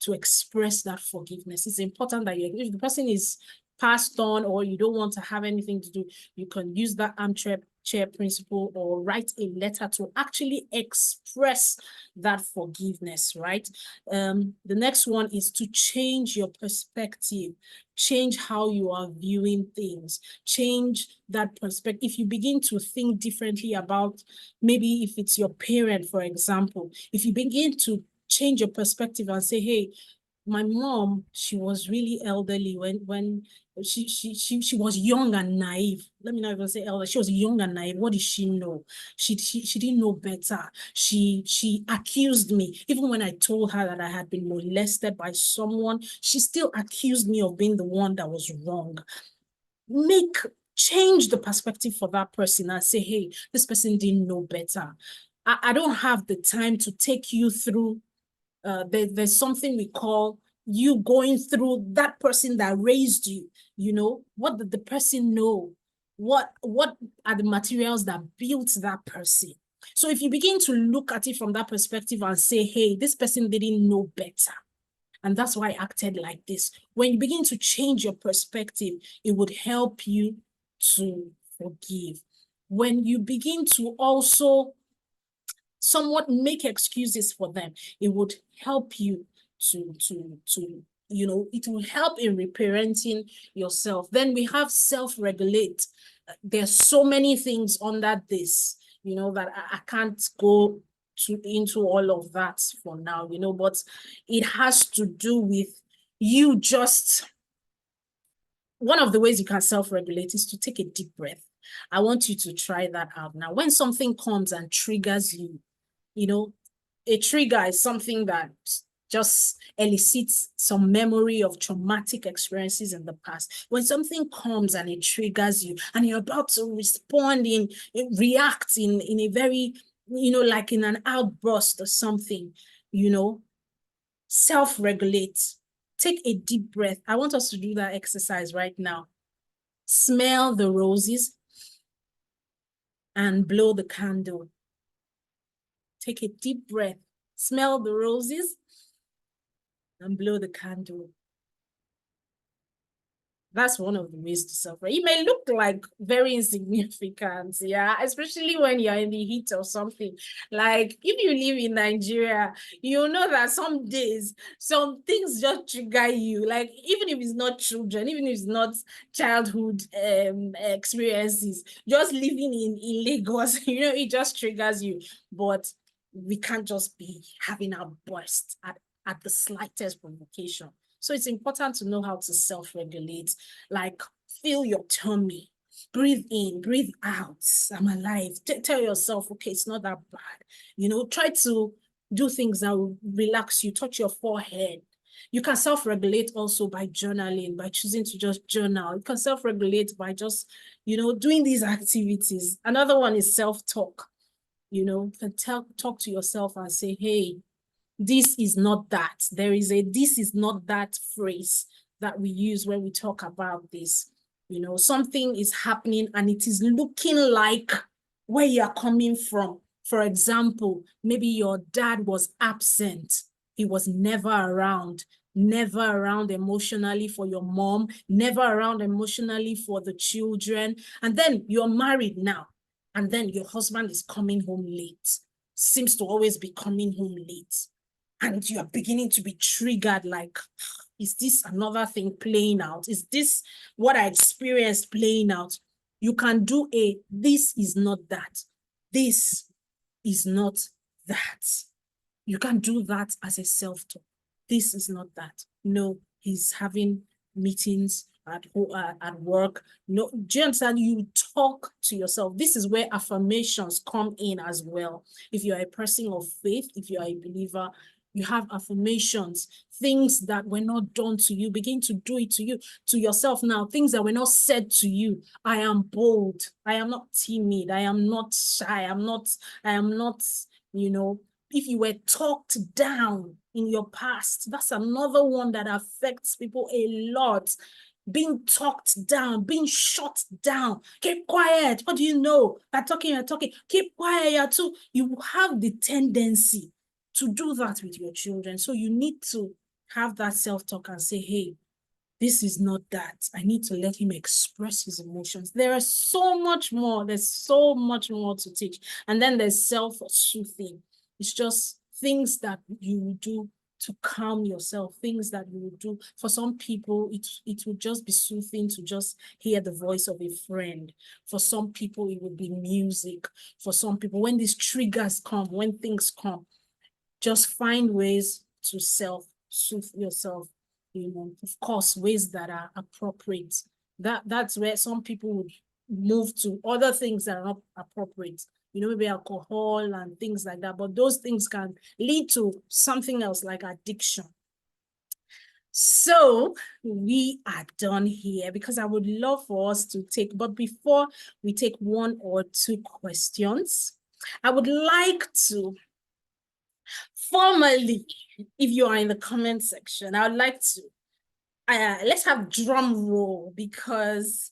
to express that forgiveness. It's important that if the person is passed on or you don't want to have anything to do, you can use that armchair principle or write a letter to actually express that forgiveness, right? The next one is to change your perspective, change how you are viewing things, change that perspective. If you begin to think differently about, maybe if it's your parent, for example, if you begin to change your perspective and say, hey, my mom, she was really elderly when she was young and naive. Let me not even say elder. She was young and naive. What did she know? She didn't know better. She accused me. Even when I told her that I had been molested by someone, she still accused me of being the one that was wrong. Change the perspective for that person and say, hey, this person didn't know better. I don't have the time to take you through. There's something we call you going through that person that raised you. You know, what did the person know? What are the materials that built that person? So if you begin to look at it from that perspective and say, hey, this person didn't know better, and that's why I acted like this. When you begin to change your perspective, it would help you to forgive. When you begin to also somewhat make excuses for them, it would help you to it will help in reparenting yourself. Then we have self-regulate. There's so many things under this, that I can't go into all of that for now, but it has to do with you just, one of the ways you can self-regulate is to take a deep breath. I want you to try that out now. When something comes and triggers you, a trigger is something that just elicits some memory of traumatic experiences in the past. When something comes and it triggers you and you're about to respond react in a very, like in an outburst or something, self-regulate. Take a deep breath. I want us to do that exercise right now. Smell the roses and blow the candle. Take a deep breath, smell the roses, and blow the candle. That's one of the ways to suffer. It may look like very insignificant, yeah, especially when you're in the heat of something. Like if you live in Nigeria, you know that some days, some things just trigger you. Like even if it's not children, even if it's not childhood experiences, just living in Lagos, it just triggers you. But we can't just be having a burst at the slightest provocation. So it's important to know how to self-regulate, like feel your tummy, breathe in, breathe out. I'm alive. Tell yourself, okay, it's not that bad. Try to do things that will relax you, touch your forehead. You can self-regulate also by journaling, by choosing to just journal. You can self-regulate by just, doing these activities. Another one is self-talk. You can talk to yourself and say, hey, this is not that. There is a this is not that phrase that we use when we talk about this. Something is happening and it is looking like where you're coming from. For example, maybe your dad was absent. He was never around emotionally for your mom, never around emotionally for the children. And then you're married now. And then your husband is coming home late. Seems to always be coming home late. And you are beginning to be triggered, like, is this another thing playing out? Is this what I experienced playing out? You can do this is not that. This is not that. You can do that as a self-talk. This is not that. No, he's having meetings at work. No, do you understand? You talk to yourself. This is where affirmations come in as well. If you're a person of faith, if you're a believer, you have affirmations, things that were not done to you, begin to do it to yourself now, things that were not said to you. I am bold. I am not timid. I am not shy. I am not, if you were talked down in your past, that's another one that affects people a lot. Being talked down, being shut down. Keep quiet. What do you know? You're talking. Keep quiet. You have the tendency to do that with your children. So you need to have that self-talk and say, hey, this is not that. I need to let him express his emotions. There is so much more. There's so much more to teach. And then there's self-soothing. It's just things that you do to calm yourself, things that you would do. For some people, it would just be soothing to just hear the voice of a friend. For some people, it would be music. For some people, when these triggers come, when things come, just find ways to self-soothe yourself, of course, ways that are appropriate. That's where some people would move to other things that are not appropriate, maybe alcohol and things like that. But those things can lead to something else like addiction. So we are done here because I would love for us to take, but before we take one or two questions, I would like to formally, if you are in the comment section, I would like to, let's have drum roll, because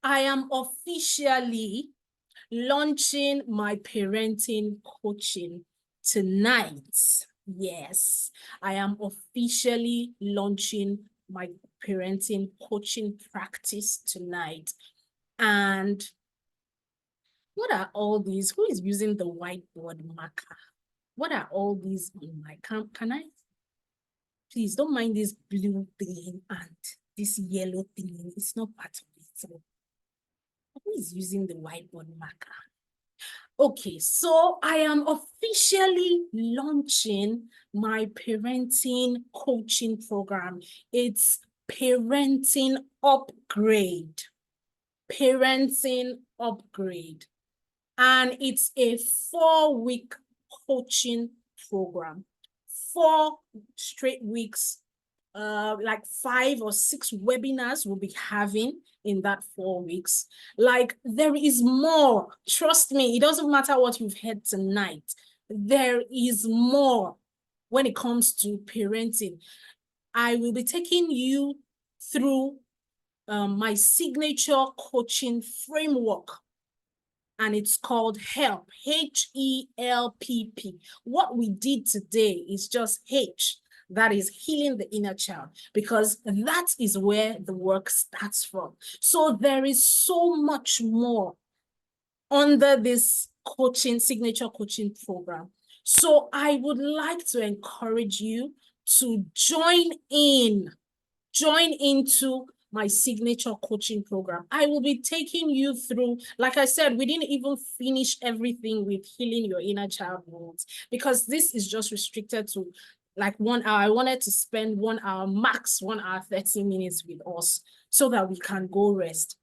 I am officially launching my parenting coaching tonight. Yes, I am officially launching my parenting coaching practice tonight. And what are all these? Who is using the whiteboard marker? What are all these on my, can I? Please don't mind this blue thing and this yellow thing. It's not part of it. So who is using the whiteboard marker? Okay, so I am officially launching my parenting coaching program. It's Parenting Upgrade. Parenting Upgrade. And it's a 4-week coaching program. 4 straight weeks, like 5 or 6 webinars we'll be having in that 4 weeks. Like, there is more. Trust me, it doesn't matter what you've heard tonight. There is more when it comes to parenting. I will be taking you through my signature coaching framework, and it's called HELP, HELPP. What we did today is just H, that is healing the inner child, because that is where the work starts from. So there is so much more under this coaching, signature coaching program. So I would like to encourage you to join into my signature coaching program. I will be taking you through, like I said, we didn't even finish everything with healing your inner child wounds, because this is just restricted to like 1 hour. I wanted to spend 1 hour, max 1 hour, 30 minutes with us so that we can go rest.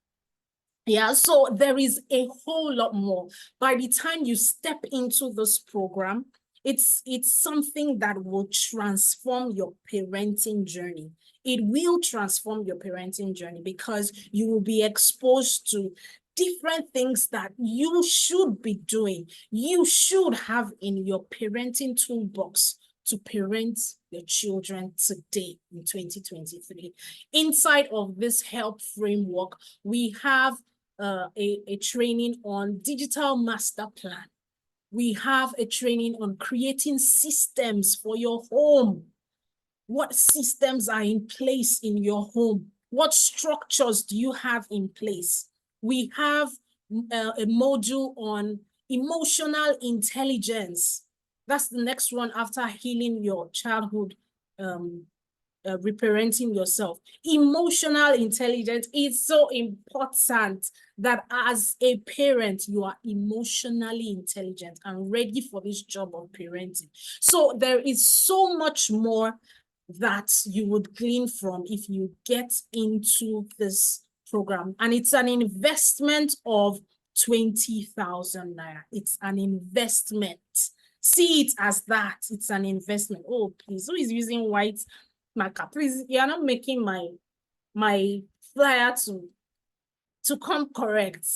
Yeah, so there is a whole lot more. By the time you step into this program, it's something that will transform your parenting journey. It will transform your parenting journey, because you will be exposed to different things that you should be doing. You should have in your parenting toolbox to parent your children today in 2023. Inside of this HELP framework, we have a training on digital master plan. We have a training on creating systems for your home. What systems are in place in your home? What structures do you have in place? We have a module on emotional intelligence. That's the next one after healing your childhood, reparenting yourself. Emotional intelligence is so important that as a parent, you are emotionally intelligent and ready for this job of parenting. So there is so much more that you would glean from if you get into this program. And it's an investment of 20,000 naira. It's an investment. See it as that. It's an investment. Oh, please, who is using white marker? Please, you are not making my flyer to come correct.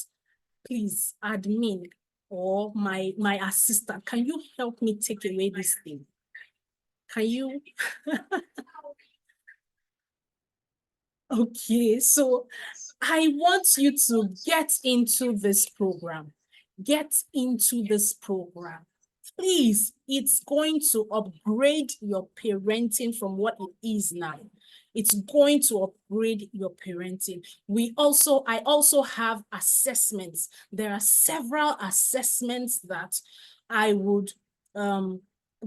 Please, admin or my assistant, can you help me take away this thing? Can you? Okay, so I want you to get into this program. Get into this program. Please, it's going to upgrade your parenting from what it is now. It's going to upgrade your parenting. I also have assessments. There are several assessments that I would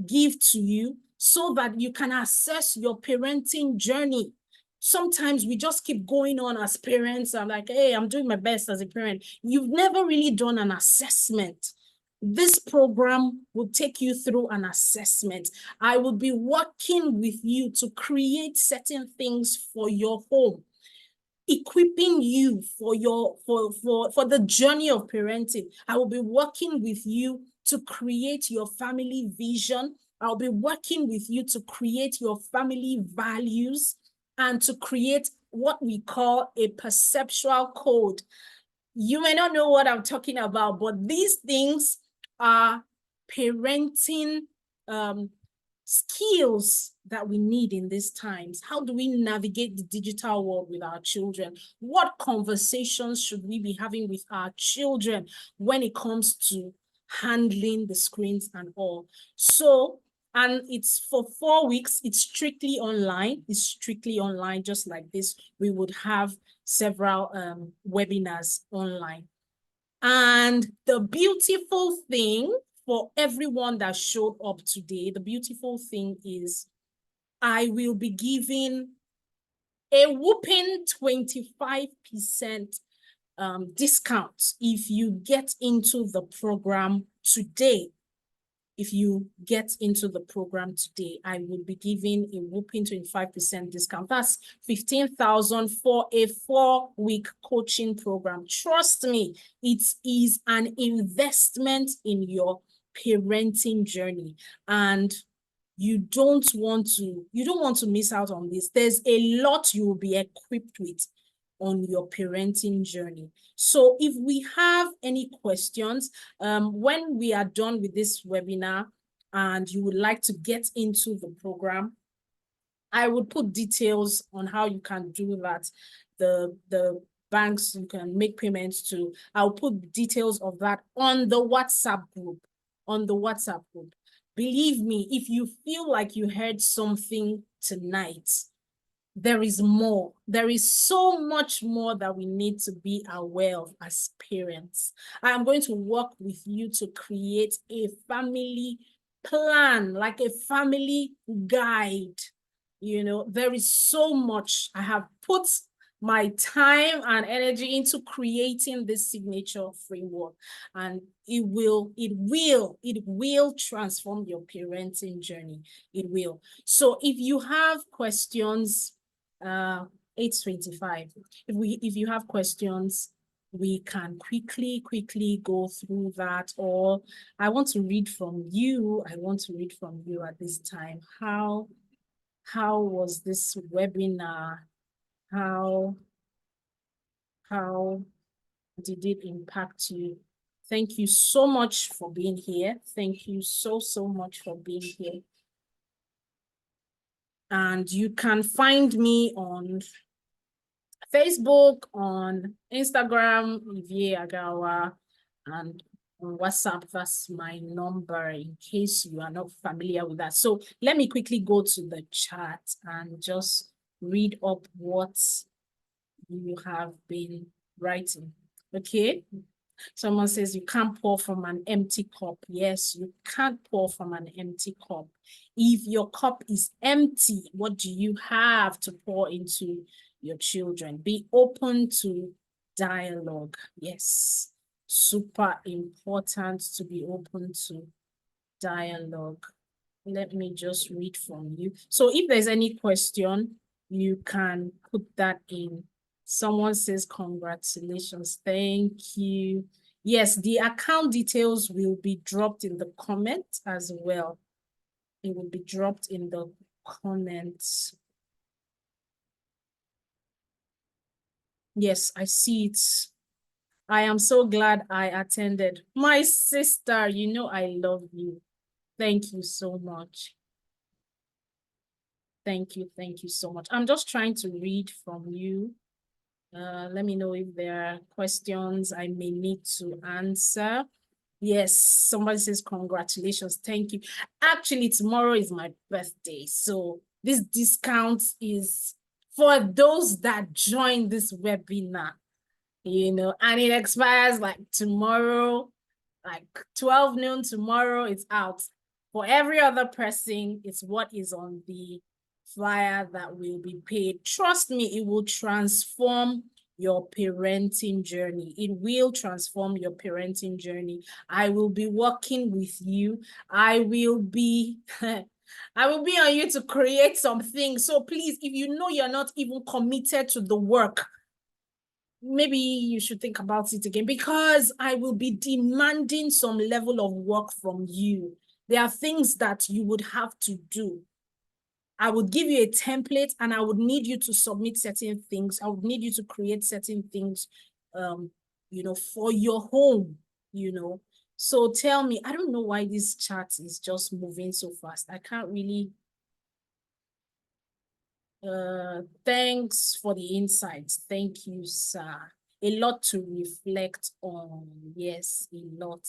give to you so that you can assess your parenting journey. Sometimes we just keep going on as parents. I'm like, hey, I'm doing my best as a parent. You've never really done an assessment. This program will take you through an assessment. I will be working with you to create certain things for your home, equipping you for the journey of parenting. I will be working with you to create your family vision. I'll be working with you to create your family values and to create what we call a perceptual code. You may not know what I'm talking about, but these things are parenting skills that we need in these times. How do we navigate the digital world with our children? What conversations should we be having with our children when it comes to handling the screens and all? So, and it's for 4 weeks, it's strictly online. It's strictly online, just like this. We would have several webinars online. And the beautiful thing for everyone that showed up today, the beautiful thing is I will be giving a whooping 25% discount if you get into the program today. If you get into the program today, I will be giving a whooping 25% discount. That's 15,000 for a 4-week coaching program. Trust me, it is an investment in your parenting journey. And you don't want to miss out on this. There's a lot you will be equipped with on your parenting journey. So if we have any questions, when we are done with this webinar and you would like to get into the program, I would put details on how you can do that. The banks you can make payments to. I'll put details of that on the WhatsApp group. Believe me, if you feel like you heard something tonight, there is more. There is so much more that we need to be aware of as parents. I am going to work with you to create a family plan, like a family guide. You know, there is so much. I have put my time and energy into creating this signature framework, and it will transform your parenting journey. It will. So if you have questions, 8:25. If you have questions, we can quickly go through that. Or I want to read from you. At this time. How was this webinar? How did it impact you? Thank you so much for being here. Thank you so much for being here. And you can find me on Facebook, on Instagram, Ivie Agawa, and on WhatsApp. That's my number in case you are not familiar with that. So let me quickly go to the chat and just read up what you have been writing. Okay. Someone says you can't pour from an empty cup. Yes, you can't pour from an empty cup. If your cup is empty, what do you have to pour into your children? Be open to dialogue. Yes, super important to be open to dialogue. Let me just read from you. So if there's any question, you can put that in. Someone says, congratulations. Thank you. Yes, the account details will be dropped in the comment as well. It will be dropped in the comments. Yes, I see it. I am so glad I attended. My sister, you know I love you. Thank you so much. Thank you so much. I'm just trying to read from you. Let me know if there are questions I may need to answer. Yes, somebody says congratulations. Thank you. Actually, tomorrow is my birthday. So this discount is for those that join this webinar, you know, and it expires like tomorrow, like 12 noon tomorrow, it's out. For every other person, it's what is on the flyer that will be paid. Trust me, it will transform your parenting journey. It will transform your parenting journey. I will be working with you. I will be on you to create something. So please, if you know you're not even committed to the work, maybe you should think about it again, because I will be demanding some level of work from you. There are things that you would have to do. I would give you a template and I would need you to submit certain things. I would need you to create certain things, you know, for your home, you know. So tell me, I don't know why this chat is just moving so fast. I can't really. Thanks for the insights. Thank you, sir. A lot to reflect on. Yes, a lot.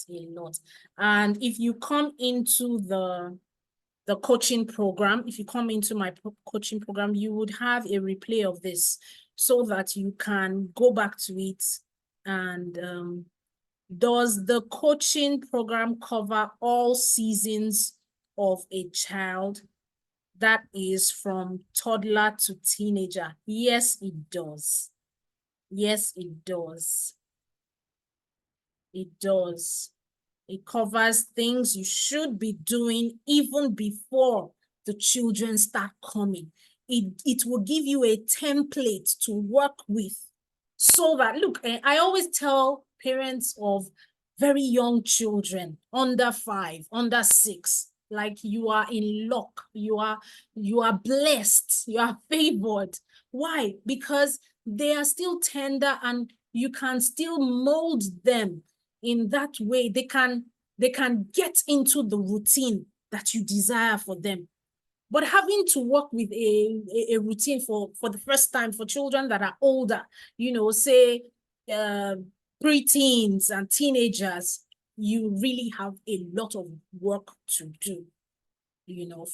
And if you come into the coaching program, if you come into my coaching program, you would have a replay of this so that you can go back to it. And does the coaching program cover all seasons of a child? That is from toddler to teenager? Yes, it does. Yes, it does. It does. It covers things you should be doing even before the children start coming. It will give you a template to work with so that, look, I always tell parents of very young children, under 5, under 6, like, you are in luck. You are blessed. You are favored. Why? Because they are still tender and you can still mold them in that way. They can get into the routine that you desire for them. But having to work with a routine for the first time for children that are older, say preteens and teenagers, you really have a lot of work to do,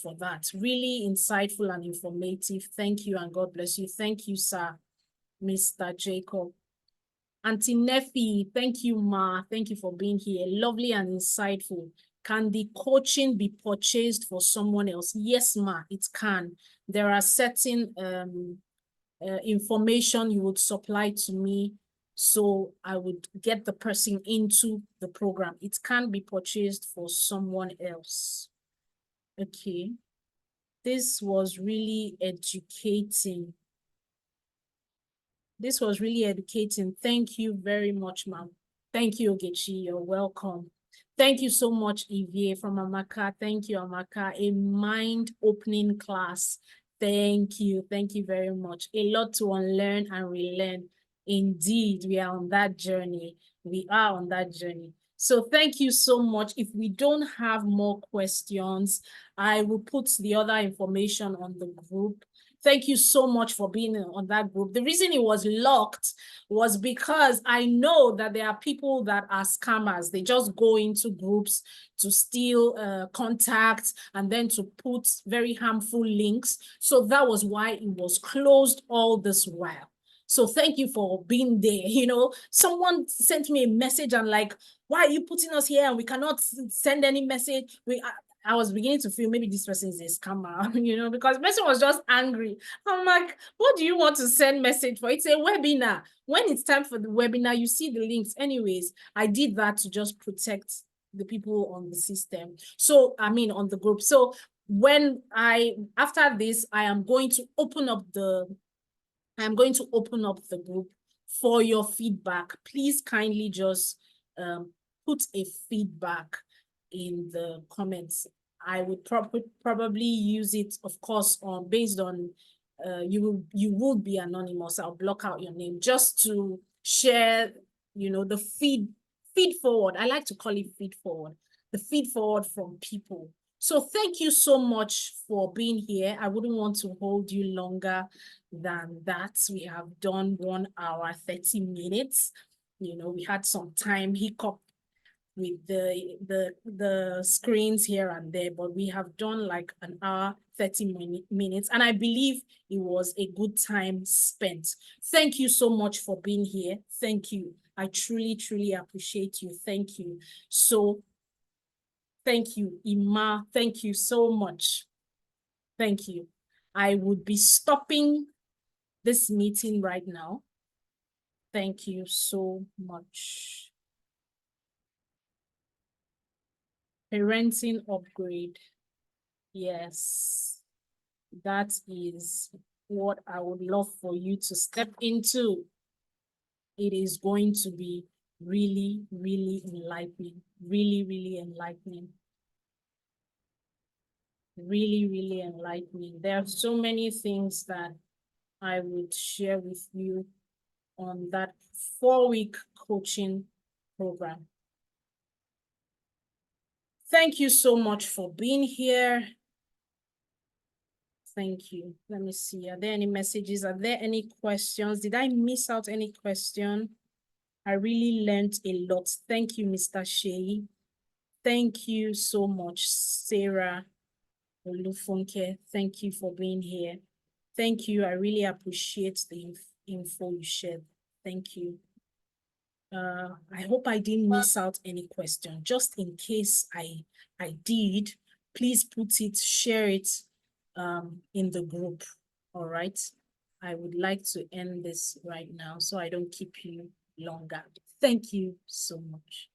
for that. Really insightful and informative. Thank you, and God bless you. Thank you, sir, Mr. Jacob. Auntie Neffy, thank you, Ma. Thank you for being here. Lovely and insightful. Can the coaching be purchased for someone else? Yes, Ma, it can. There are certain information you would supply to me, so I would get the person into the program. It can be purchased for someone else. Okay. This was really educating. This was really educating. Thank you very much, ma'am. Thank you, Ogechi. You're welcome. Thank you so much, Evie from Amaka. Thank you, Amaka. A mind-opening class. Thank you. Thank you very much. A lot to unlearn and relearn. Indeed, we are on that journey. We are on that journey. So thank you so much. If we don't have more questions, I will put the other information on the group. Thank you so much for being on that group. The reason it was locked was because I know that there are people that are scammers. They just go into groups to steal contacts and then to put very harmful links. So that was why it was closed all this while. So thank you for being there. Someone sent me a message and like, why are you putting us here and we cannot send any message? I was beginning to feel maybe this person is a scammer, because the person was just angry. I'm like, what do you want to send message for? It's a webinar. When it's time for the webinar, you see the links. Anyways, I did that to just protect the people on the system. So, on the group. So after this, I am going to open up the group for your feedback. Please kindly just put a feedback in the comments. I would probably use it, of course, based on you would be anonymous. I'll block out your name just to share, the feed forward. I like to call it feed forward. The feed forward from people. So thank you so much for being here. I wouldn't want to hold you longer than that. We have done 1 hour, 30 minutes. We had some time hiccup with the screens here and there, but we have done like 1 hour, 30 minutes. And I believe it was a good time spent. Thank you so much for being here. Thank you. I truly, truly appreciate you. Thank you. So thank you, Ima. Thank you so much. Thank you. I would be stopping this meeting right now. Thank you so much. Parenting upgrade. Yes, that is what I would love for you to step into. It is going to be really, really enlightening. Really, really enlightening. Really, really enlightening. There are so many things that I would share with you on that 4-week coaching program. Thank you so much for being here. Thank you. Let me see. Are there any messages? Are there any questions? Did I miss out any question? I really learned a lot. Thank you, Mr. Shea. Thank you so much, Sarah Olufunke. Thank you for being here. Thank you. I really appreciate the info you shared. Thank you. I hope I didn't miss out any question. Just in case I did, please put it, share it in the group. All right. I would like to end this right now so I don't keep you longer. Thank you so much.